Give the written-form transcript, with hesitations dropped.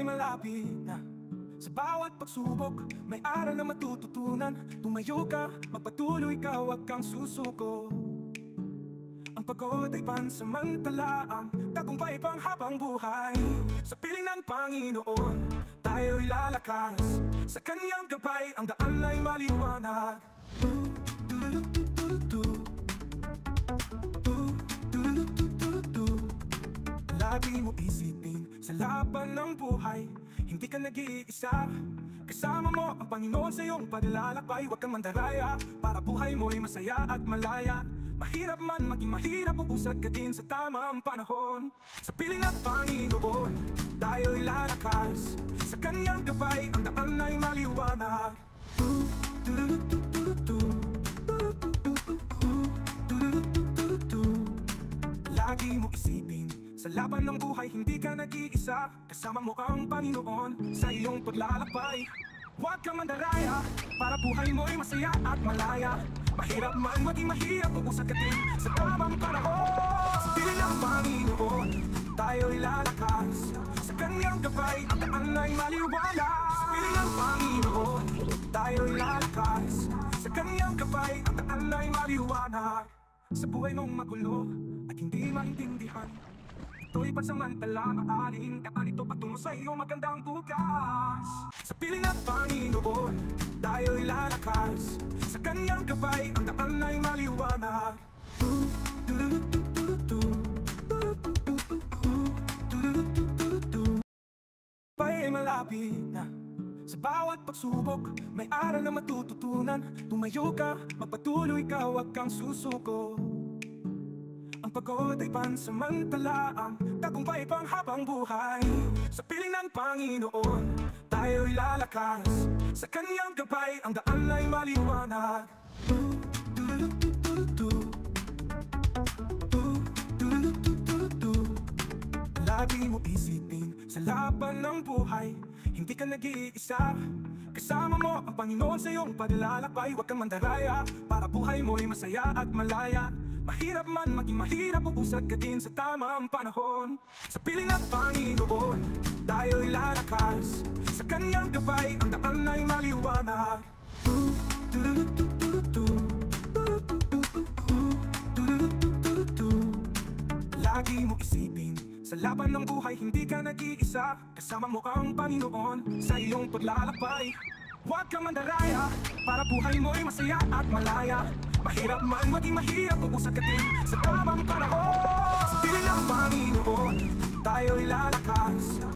ay malapit na. Sa bawat pagsubok, may aral na matututunan. Tumayo ka, magpatuloy ka, huwag kang susuko. Ang pagod ay pansamantala, ang tagumpay pang habang buhay. Sa piling ng Panginoon, tayo'y lalakas. Sa kanyang gabay, ang daan ay maliwanag. Lagi mo isipin, sa laban ng buhay, hindi ka nag-iisa. Kasama mo ang Panginoon sa iyong paglalakbay. Huwag kang mandaraya, para buhay mo'y masaya at malaya. Mahirap man maging mahirap, uusad ka din sa tamang panahon. Sa piling ng Panginoon, tayo'y lalakas. Sa kanyang gabay, ang daan ay maliwanag. Lagi mo isipin, sa laban ng buhay hindi ka nag-iisa. Kasama mo ang Panginoon sa iyong paglalakbay. Huwag kang mandaraya, para buhay mo'y masaya at malaya. Mahirap man maging mahirap, uusad ka din sa tamang panahon. Sa piling ng Panginoon, tayo'y lalakas. Sa kanyang gabay, ang daan ay maliwanag. Sa piling ng Panginoon, tayo'y lalakas. Sa kanyang gabay, ang daan ay maliwanag. Sa buhay mong magulo at hindi maintindihan, ito'y pansamantala, maaaring daan ito patungo sa iyong magandang bukas. Sa piling ng Panginoon, tayo'y lalakas. Sa kanyang gabay, ang daan ay maliwanag. Ay malapit na. Sa bawat pagsubok, may aral na matututunan. Tumayo ka, magpatuloy ka, huwag kang susuko. Ang pagod ay pansamantala, ang tagumpay pang habang buhay. Sa piling ng Panginoon, tayo'y lalakas. Sa kanyang gabay, ang daan ay maliwanag. Lagi mo isipin, sa laban ng buhay, hindi ka nag-iisa. Kasama mo ang Panginoon sa iyong paglalakbay. Huwag kang mandaraya, para buhay mo'y masaya at malaya. Mahirap man maging mahirap, uusad ka din sa tamang panahon. Sa piling ng Panginoon, tayo'y lalakas. Sa kanyang gabay, ang daan ay maliwanag. Lagi mo isipin, sa laban ng buhay hindi ka nag-iisa. Kasama mo ang Panginoon sa iyong paglalakbay. Huwag kang mandaraya, para buhay mo'y masaya at malaya. Mahirap man maging mahirap, uusad ka din sa tamang panahon. Sa piling ng Panginoon, tayo'y lalakas.